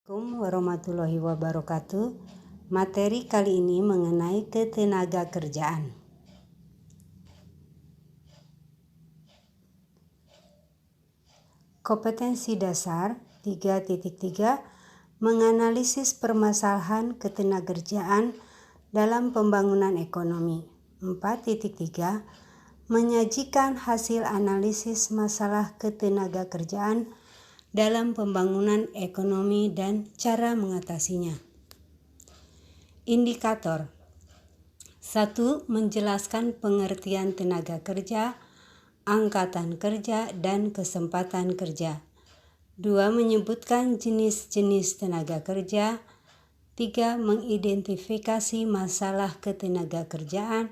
Assalamualaikum warahmatullahi wabarakatuh. Materi kali ini mengenai ketenaga kerjaan. Kompetensi dasar 3.3 menganalisis permasalahan ketenagakerjaan dalam pembangunan ekonomi. 4.3 menyajikan hasil analisis masalah ketenagakerjaan dalam pembangunan ekonomi dan cara mengatasinya. Indikator 1. Menjelaskan pengertian tenaga kerja, angkatan kerja, dan kesempatan kerja. 2. Menyebutkan jenis-jenis tenaga kerja. 3. Mengidentifikasi masalah ketenaga kerjaan.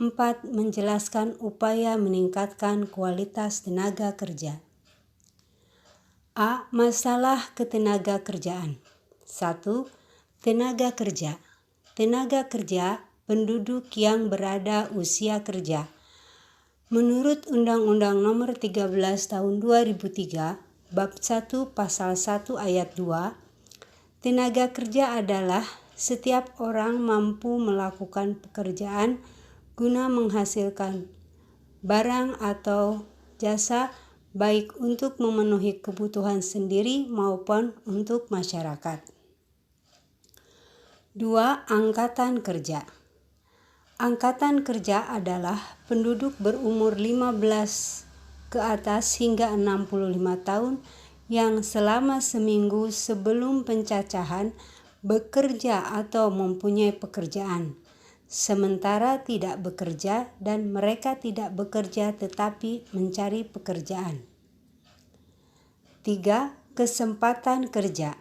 4. Menjelaskan upaya meningkatkan kualitas tenaga kerja. A. Masalah ketenaga kerjaan. 1. Tenaga kerja. Tenaga kerja, penduduk yang berada usia kerja. Menurut Undang-Undang Nomor 13 Tahun 2003, Bab 1 Pasal 1 Ayat 2, tenaga kerja adalah setiap orang mampu melakukan pekerjaan guna menghasilkan barang atau jasa baik untuk memenuhi kebutuhan sendiri maupun untuk masyarakat. 2. Angkatan kerja. Angkatan kerja adalah penduduk berumur 15 ke atas hingga 65 tahun yang selama seminggu sebelum pencacahan bekerja atau mempunyai pekerjaan, sementara tidak bekerja dan mereka tidak bekerja tetapi mencari pekerjaan. 3. Kesempatan kerja.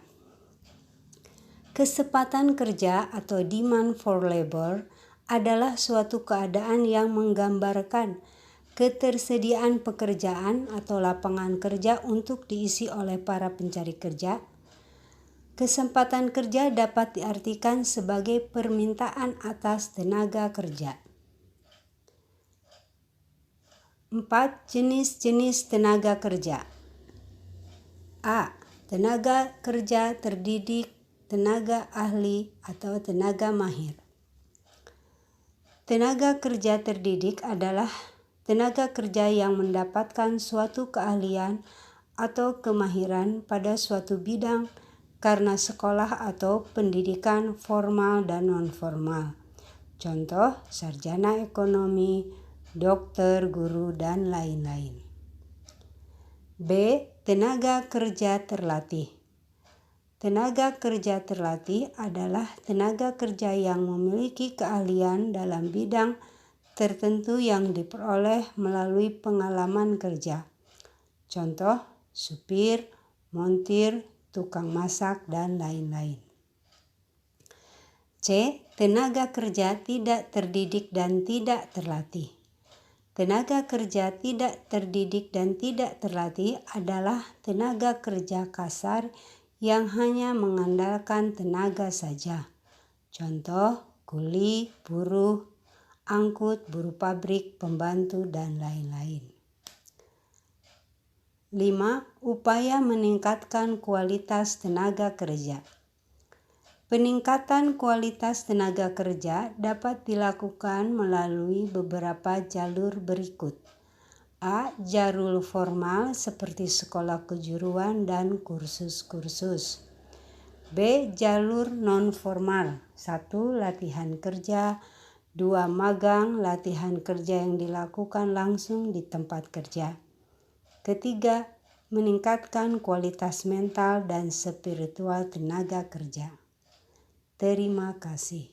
Kesempatan kerja atau demand for labor adalah suatu keadaan yang menggambarkan ketersediaan pekerjaan atau lapangan kerja untuk diisi oleh para pencari kerja. Kesempatan kerja dapat diartikan sebagai permintaan atas tenaga kerja. 4. Jenis-jenis tenaga kerja. A. Tenaga kerja terdidik, tenaga ahli, atau tenaga mahir. Tenaga kerja terdidik adalah tenaga kerja yang mendapatkan suatu keahlian atau kemahiran pada suatu bidang karena sekolah atau pendidikan formal dan non-formal. Contoh, sarjana ekonomi, dokter, guru, dan lain-lain. B. Tenaga kerja terlatih. Tenaga kerja terlatih adalah tenaga kerja yang memiliki keahlian dalam bidang tertentu yang diperoleh melalui pengalaman kerja. Contoh, supir, montir, tukang masak, dan lain-lain. C. Tenaga kerja tidak terdidik dan tidak terlatih. Tenaga kerja tidak terdidik dan tidak terlatih adalah tenaga kerja kasar yang hanya mengandalkan tenaga saja. Contoh, kuli, buruh, angkut, buruh pabrik, pembantu, dan lain-lain. 5. Upaya meningkatkan kualitas tenaga kerja. Peningkatan kualitas tenaga kerja dapat dilakukan melalui beberapa jalur berikut. A. Jalur formal seperti sekolah kejuruan dan kursus-kursus. B. Jalur non-formal. 1. Latihan kerja. 2. Magang, latihan kerja yang dilakukan langsung di tempat kerja. Ketiga, meningkatkan kualitas mental dan spiritual tenaga kerja. Terima kasih.